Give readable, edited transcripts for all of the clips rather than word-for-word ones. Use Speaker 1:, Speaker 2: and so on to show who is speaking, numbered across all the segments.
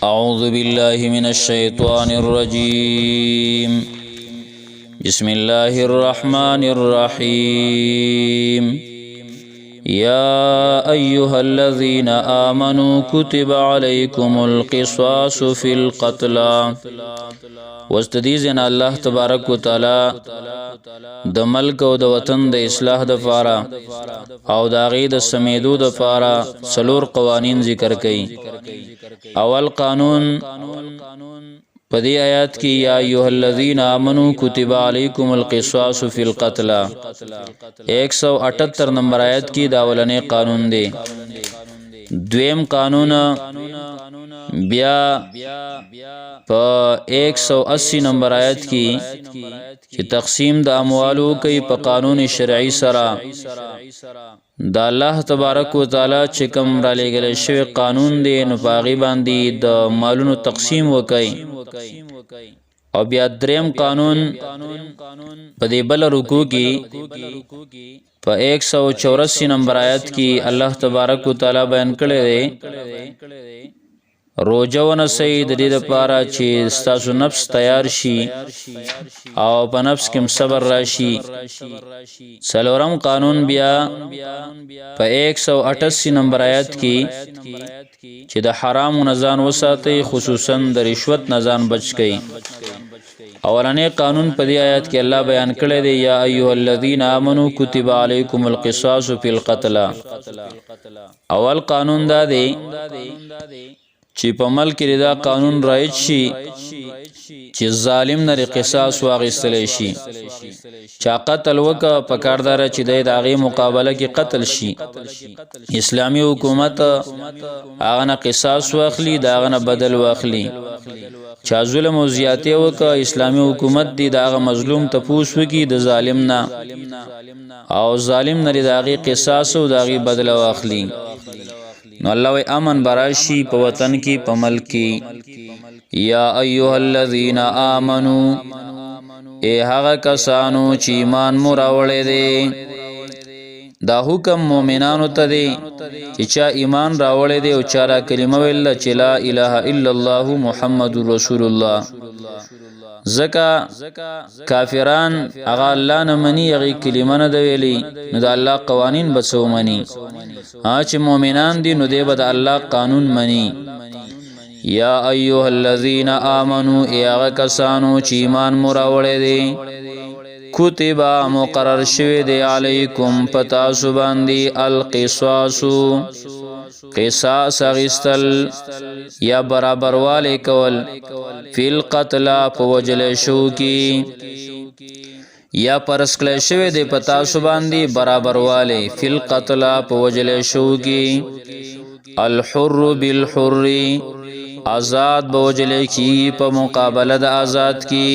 Speaker 1: أعوذ بالله من الشيطان الرجيم. بسم الله الرحمن الرحيم. يا أيها الذين آمنوا كتب عليكم القصاص في القتلى. واستدیزن الله تبارک و تعالی د ملک او د وطن د اصلاح د فارا او د غید سمیدو د فارا سلور قوانین ذکر کړي. اول قانون پدی آیات کی یا ایها الذین آمنوا کتب علیکم القصاص فی القتلى 178 نمبر آیت کی داولنے قانون دی. دویم قانون بیا په 180 نمبر آیت کی چې تقسیم د اموالو کوي په قانون شرعي سره د الله تبارک و تعالی چې کوم را لګل شوی قانون دی نو باغی باندې د مالونو تقسیم وکړي. او بیا دریم قانون په دې بل رکوع کې په 184 نمبر آیت کې الله تبارک و تعالی بیان کړی دی روزه ونسئ د دې لپاره چې ستاسو نفس تیار شي او په نفس کې صبر راشي. څلورم قانون بیا په 188 نمبر آیت کې چې د حرام نزان وساتئ خصوصا د رشوت نزان بچ کړئ. اولنې قانون په دې آیت کې الله بیان کړی دی یا ایها الذین آمنوا کتب علیکم القصاص فی القتلى. اول قانون دا دی چې په ملک کې دا قانون رایج شي چې ظالم نه قصاص واغستل شي. چا قتل وکړه په کاردار چې د هغه مقابله کې قتل شي. اسلامی حکومت هغه نه قصاص واخلي دا هغه نه بدل واخلي. چا ظلم او زیاتی وکړه اسلامی حکومت دی دا هغه مظلوم تپوس وکي د ظالم نه او ظالم نه د هغه قصاص او د هغه بدل واخلي. نو الله وی امن براشی په وطن کې په ملک کې. یا ایها الذین آمنو ای هغه کسانو چې ایمان مو راوړی دی. دا حکم مؤمنانو ته دی چې چا ایمان راوړی دی او چا را کلمه ویل چې لا اله الا الله محمد رسول الله. زکا کافران اغا الله نه منی هغه کلمه نه دی ویلي نو د الله قوانین بسو منی. چې مؤمنان دي نو دی به د الله قانون منی. یا ایها الذین آمنوا ای کسانو چې ایمان مو راوړی دی کتب مقرر شوی دی علیکم پتا سو باندې القصاص قصاص اغستل یا برابر والے کول فی القتلى په وجل شو کی یا پرسکل شوی دی پتا سو باندې برابر والے فی القتلى په وجل شو کی. الحر بالحر آزاد بوجل کی په مقابله د آزاد کی.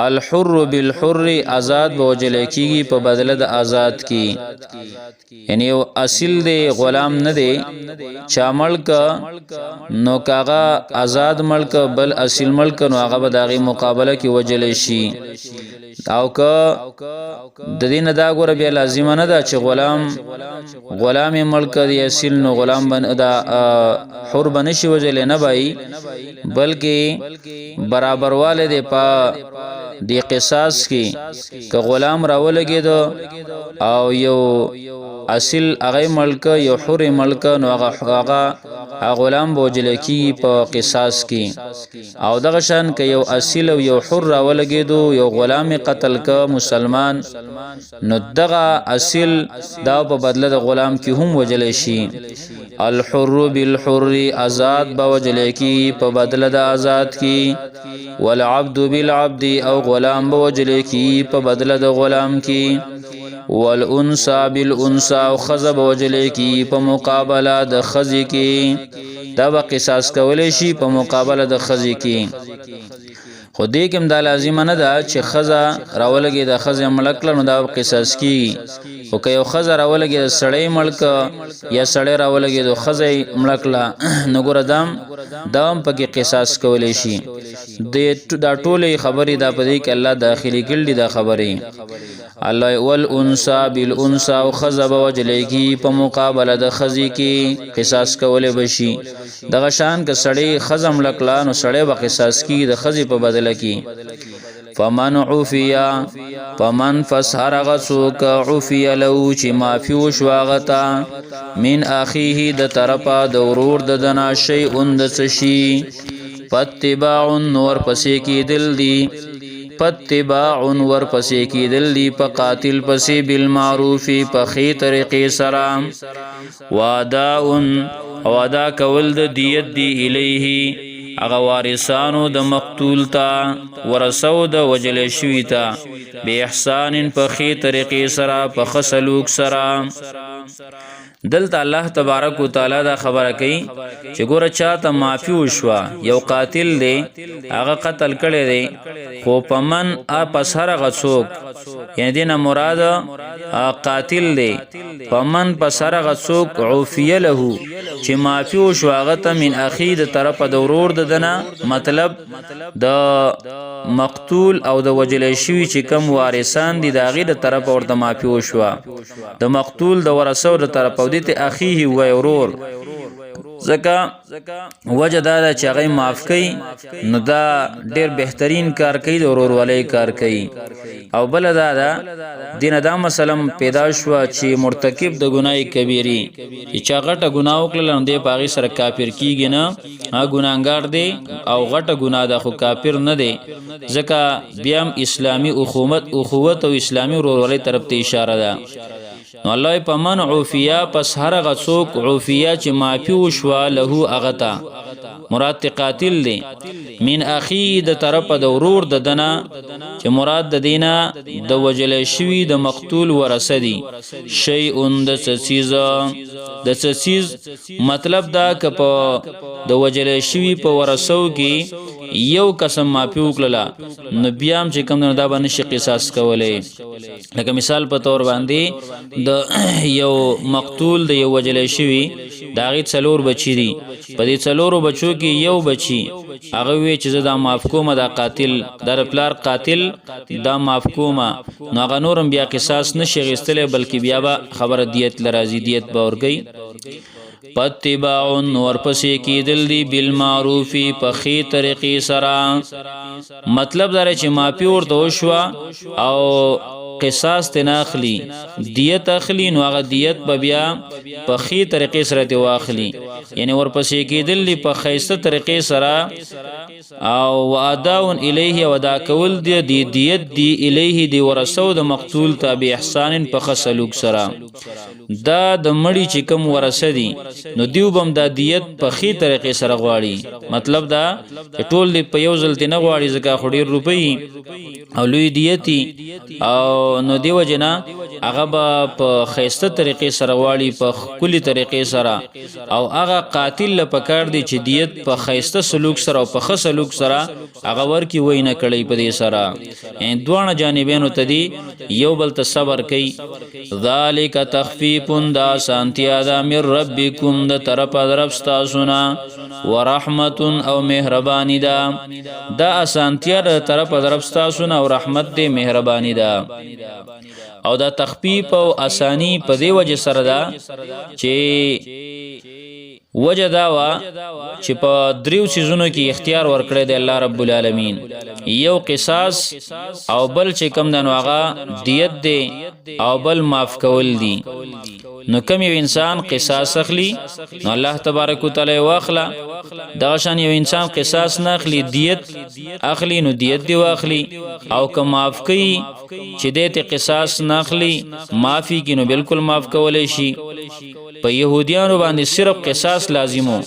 Speaker 1: الحر بالحر آزاد بوجل کی په بدله د آزاد کی. یعنی اصل دی غلام نه دی چا ملک نو کاغه آزاد ملک بل اصل ملک نو هغه به دغه مقابله کې وجل شي. او که د دین دا ګور بیا لازم نه ده چې غلام ملک دی اصل نو غلام بن دا حر بنشي وجل نه بای بلکې برابر والده په دی قصاص کی که غلام راولګي دو او یو اصل هغه ملک یو حر ملک نو هغه غلام بوجل کی په قصاص کی. او دغه شان که یو اصل او یو حر راولګي دو یو غلام قتل ک مسلمان نو دغه اصل دا په بدله د غلام کی هم وجل شي. الحر بالحر آزاد بوجل کی په بدله د آزاد کی. والعبد بالعبد او غلام بوجل کی په بدله د غلام کی. والانثى بالانثى او خذ بوجل کی په مقابله د خذ کی. دا به قصاص کولای شي په مقابله د خذ کی. خو دې کوم دا لازم نه ده چې خزه راولګي د خزه ملک نو دا قصاص کی او که یو خزه راولګي د سړی ملک یا سړی راولګي د خزه ملک لا نو ګور دام پکې قصاص کولې شي دا ټوله خبرې دا پدې کې الله داخلي کړي دا خبرې الله والانثى بالانثى او خزب وجلېږي په مقابله د خزي کې قصاص کولې بشي دغه شان ک سړی خزم لکلا نو سړی به قصاص کی د خزي په بدله کې فمن عفیا فمن فسهر غسوک عفیا له چې معفي وشواغتا من اخیه د طرفا د ورور د دنا شی اند شي فتباع نور پسې کې دل دی پتباع ور پسې کې دل دی په قاتل پسې بالمعروف په خي طریقې سره وعدا کول د دیت دی الیه اغه وارثانو د مقتول تا ورثو د وجل شوی تا به احسان په خي طریقې سره په خسلوک سره دلته الله تبارک وتعالى دا خبره کوي چې ګوره چاته معافي وشوا یو قاتل دی هغه قتل کړي دی خو پمن اپس هر غڅوک یعنی دینه مراد قاتل دی پمن پس هر غڅوک عفیه له چې معافي وشوا غته من اخید طرف د ورور د دنه مطلب د مقتول او د وجل شوی چې کم وارثان دي د غید طرف ورته معافي وشوا د مقتول د ورثو د طرف ته اخیه و ورور زکا وجه دا چې هغه معاف کړي نو دا ډیر بهترین کار کوي د ورور ولای کار کوي او بل دا دینه دا مسلم پیدا شو چې مرتکب د ګناي کبیره چې غټه ګناه وکړل نو د پاغي سره کافر کیږي نه ها ګناګار دی او غټه ګناه ده خو کافر نه دی زکا بیا اسلامی اخوت او اسلامی ورور ولای طرف ته اشاره ده نو الله په من عفیا پس هر غڅوک عفیا چې معافي وشوا له اغتا مراد قاتل دی من اخی د طرف د ورور د دنا چې مراد د دینه د وجل شوی د مقتول ورثه دی شیء د سسیز مطلب دا ک په د وجل شوی په ورثو کې یو قسم معافي وکړه نو بیا هم چې کوم دا باندې شي قصاص کولې لکه مثال په تور باندې د یو مقتول د یو وجل شوی دا غي څلور بچی دي په دې څلورو بچو کې یو بچی هغه وی چې دا معاف کومه دا قاتل در پلار قاتل دا معاف کومه نو هغه نورم بیا قصاص نشي غستله بلکې بیا به خبر دیت لرازی دیت به ورګي پتباع ور پسې کې دل دی بالمعروف په خي طریقې سره مطلب دا چې معافي ورته وشو او قصاص تناخلی دیت اخلی نو هغه دیت به بیا په خي طریقې سره دی واخلی یعنی ور پسې کې دل دی په خيسته طریقې سره او واداء الیه ودا کول دی دیت دی الیه دی ورثو د مقتول تابع احسان په خسلوک سره دا د مړی چې کوم ورثه دي نو دیو بم دا دیت په خي طریقې سره غواړي مطلب دا ټول دی په یو ځل نه غواړي ځکه خډیر روپی او لوی دیتی او نو دیو جنا هغه په خيسته طریقې سره غواړي په کلی طریقې سره او هغه قاتل له پکړ دی چې دیت په خيسته سلوک سره او په خسلوک سره هغه ورکی وینه کړي په دې سره ان دوه جانبینو تدي یو بل ته صبر کوي ذالک تخفیف دا سانتیا دا من ربکم د طرف درپستا سنا ورحمت او مهربانی دا اسانتیا د طرف درپستا سنا او رحمت دې مهربانی دا او دا تخفیف او اسانی په دی وجه سره دا چې وجه دا وا چې په دریو سيزونو کې اختیار ورکړی دی الله رب العالمین یو قصاص او بل چې کم دنو هغه دیت دی او بل معاف کول دی نو کوم یو انسان قصاص اخلي نو الله تبارک وتعالى واخلا دا شان یو انسان قصاص نه اخلي دیت اخلي نو دیت دی واخلي او که معاف کوي چې دته قصاص نه اخلي معافي کې نو بالکل معاف کولای شي په يهوديانو باندې صرف قصاص لازمو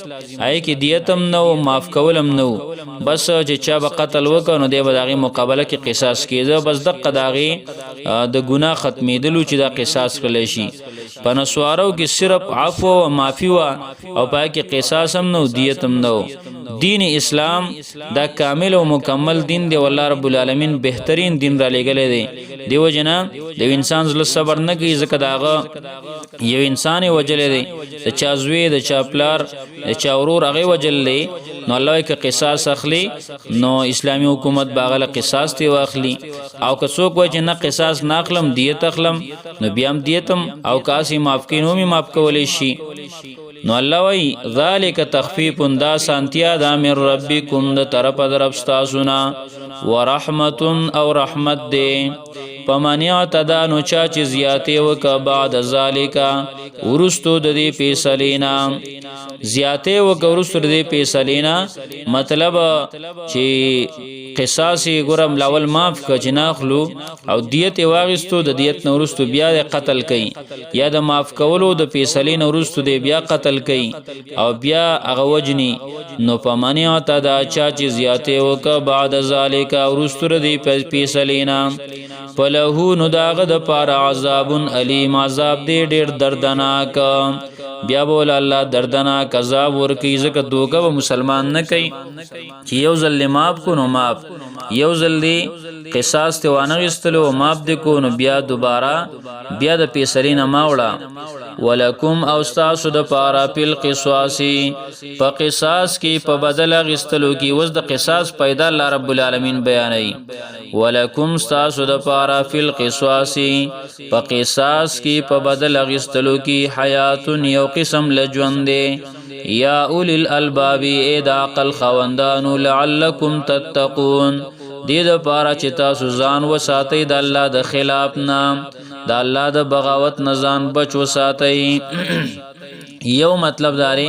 Speaker 1: آی کې دیتم نو معاف کولم نو بس چې چا به قتل وکړو نو دی به دغه مقابله کې قصاص کېده بس دغه دغه د ګناه ختمېدلو چې دا قصاص کړل شي په نسوارو کې صرف عفو او معافي وا او پای کې قصاص هم نو دیت هم نو دین اسلام دا کامل او مکمل دین دی والله رب العالمین بهترین دین را لګلې دی دیو جنا د انسان زله صبر نه کوي ځکه داغه یو انسان وجلې دی د چا زوی د چا پلار د چا ورور هغه وجلې نو الله کې قصاص اخلي نو اسلامی حکومت باغله قصاص تی واخلي او که څوک وای چې نه قصاص ناخلم دیت اخلم نو بیا هم دیتم او کاسي معاف کینو می معاف کولې شي نو الله وای ذالک تخفیف دا سانتیا دا من ربکم د طرف در ابستاسونا ورحمت او رحمت دے پمانیا تدا نو چا چې زیاته وک بعد ذالک ورستو د دې پیسلینا زیاته وک ورستو د دې پیسلینا مطلب چې قصاصي ګرم لاول معاف ک جناخلو او دیت واغستو د دیت نورستو بیا قتل کئ یا د معاف کولو د پیسلین نورستو دی بیا قتل کئ او بیا هغه وجنی نو پمانیا تدا چا چې زیاته وک بعد ذالک ورستو د دې پیسلینا فلهو نو داغه د پار عذاب علیم عذاب دې ډېر دردناک بیا بول الله دردناک عذاب ورکی زکه دوګه مسلمان نه کوي چې یو ظلم ماف کو نو ماف یو ظلم قصاص ته وانه استلو ماف د کو نو بیا دوباره بیا د پیسرین ماوړه ولکم او استاسو د پارا پل قصاصی په قصاص کې په بدل غستلو کې وز د قصاص پیدا الله رب العالمین بیانوي ولکم استاسو د پارا فل قصاصی په قصاص کې په بدل غستلو کې حیات یو قسم لجوند یا اولی الالباب اید عقل خوندانو لعلکم تتقون دې د پاره چې تاسو ځان وساتئ د الله د خلاف نه د الله د بغاوت نه ځان بچ وساتئ یو مطلب داري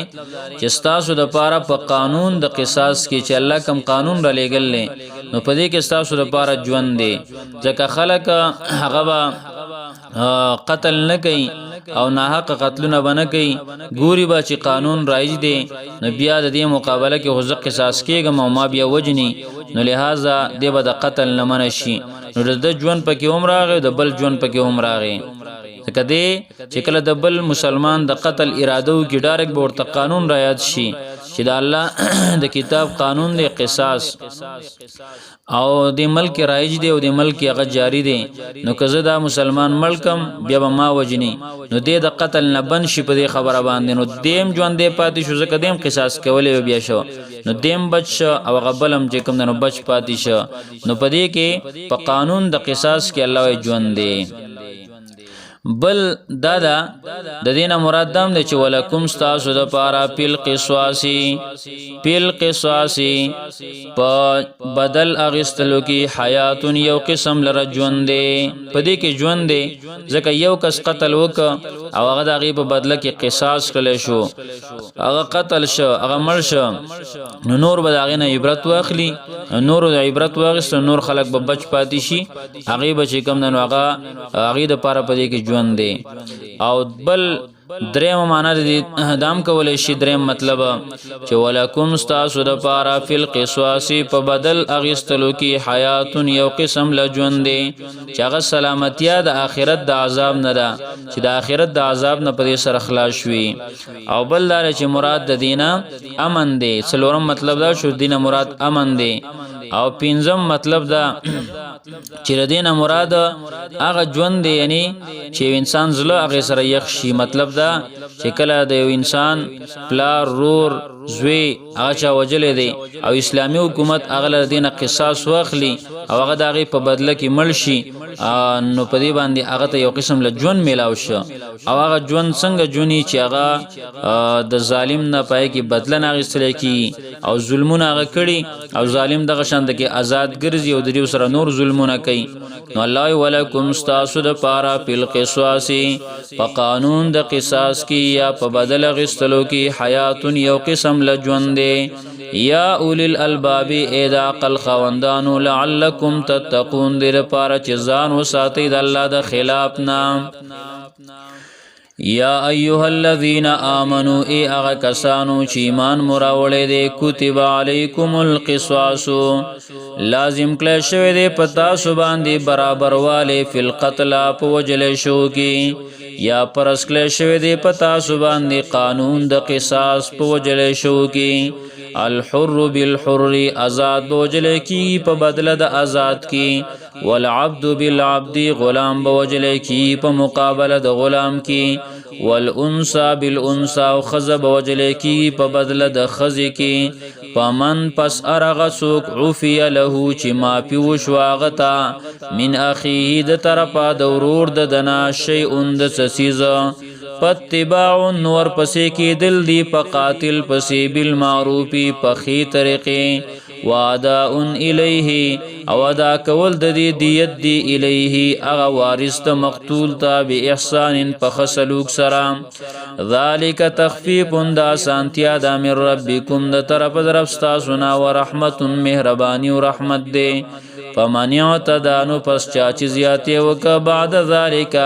Speaker 1: چې تاسو د پاره په قانون د قصاص کې چې الله کم قانون را لېګل نو په دې کې تاسو د پاره ژوند دی ځکه خلک هغه قتل نه کوي او ناحق قتلونه بنه کوي ګوري با چې قانون رایج دی نو بیا د دې مقابله کې حق قصاص کېږم او ما بیا وجني نو لہذا دی به د قتل نه منشي نو د ژوند پکې عمر راغی د بل ژوند پکې عمر راغی کده چې کله د بل مسلمان د قتل اراده وکړي ډایرک به ورته قانون رایاد شي چې د الله د کتاب قانون دی قصاص او د ملک رایج دی او د ملک هغه جاری دی نو که زه دا مسلمان ملکم بیا به ما وجني نو د قتل نه بن شي په دې خبره باندې نو دیم ژوند دی پاتې شو ځکه دیم قصاص کولې بیا شو نو دیم بچ او غبلم چې کوم نو بچ پاتې شو نو په دې کې په قانون د قصاص کې الله ژوند دی بل دادا د دینه مراد دام دی چې ولکم استاسو د پارا پیل قصاصی په بدل اغستلو کې حیات یو قسم لره ژوند دی په دې کې ژوند دی ځکه یو کس قتل وک او هغه د غیب بدله کې قصاص کړي شو هغه قتل شو هغه مړ شو نو نور به داغه نه عبرت واخلي نور د عبرت واغست نور خلق به بچ پاتې شي هغه به چې کم نه هغه د پاره په دې کې ژوند دی او بل دریم معنا دې دام کولې شي دریم مطلب چې ولکم استاسو د پارا فل قصاصی په بدل اغستلو کې حیات یو قسم لجوند دی چې هغه سلامتیا د آخرت د عذاب نه ده چې د آخرت د عذاب نه پدې سره خلاص شوي او بل دار چې مراد د دینه امن دی څلورم مطلب دا شو دینه مراد امن دی او پنځم مطلب دا چې دینه مراد هغه ژوند دی یعنی چې انسان زله هغه سره یخ شي مطلب دا چې کله د یو انسان پلار رور زوی هغه وجلې دی او اسلامی حکومت هغه له دینه قصاص واخلي او هغه دغه په بدله کې مړ شي نو په دې باندې هغه ته یو قسم له ژوند میلاو شو او هغه ژوند څنګه جونی چې هغه د ظالم نه پای کې بدله نه غوښتل کی او ظلمونه هغه کړي او ظالم دغه شاند کې آزاد ګرځي او د دې سره نور ظلمونه کوي نو الله ولکم استاسو د پارا پیل قصاصی په قانون د قصاص کې یا په بدل غوښتلو کې حیات یو قسم لجوند دی یا اولی الالباب اید عقل خوندانو لعلکم تتقون دیر پارا چیزان و ساتی دا اللہ دا خلاف نام یا ایها الذین آمنوا ای اغا کسانو چی ایمان مراوڑے دے کتب علیکم القصاص لازم کلی شوی دے پتا سبان دی برابر والے فی القتل پا وجل شو کی یا پرسکل شوی دی پتا سبان دی قانون د قصاص په وجل شو کی الحر بالحر آزاد بوجل کی په بدله د آزاد کی والعبد بالعبد غلام بوجل کی په مقابله د غلام کی والانثى بالانثى خذ بوجل کی په بدله د خذ کی فمن پس ارغ سوک عفی له چې ما پیو شواغتا من اخیه د طرفا د ورور د دنا شیء د سسیزا پتباع نور پسې کې دل دی په قاتل پسې بالمعروفی په خی طریقې واداء الیه او ادا کول د دې دیت دی الیه اغه وارث ته مقتول ته به احسان په خسلوک سره ذالک تخفیف دا سانتیا د من ربکم د طرف درفستا سنا ورحمت مهربانی و رحمت دی فمن اعتدانو پس چاچ زیاتی وک بعد ذالک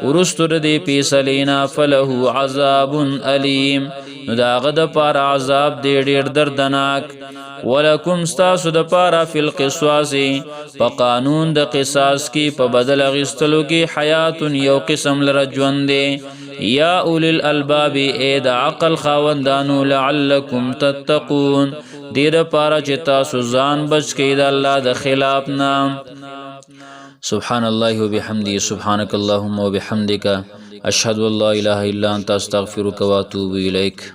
Speaker 1: ورستر دی پیسلینا فله عذاب علیم نو داغه د پار عذاب دی ډیر دردناک ولکم استاسو د پارا فی القصاص په قانون د قصاص کی په بدل غستلو کی حیات یو قسم لرجوند یا اولی الالباب اید عقل خاوندانو لعلکم تتقون دیر پارا چې تاسو ځان بچ کید الله د خلاف نام سبحان الله وبحمده سبحانك اللهم وبحمدك اشهد ان لا اله الا انت استغفرك واتوب اليك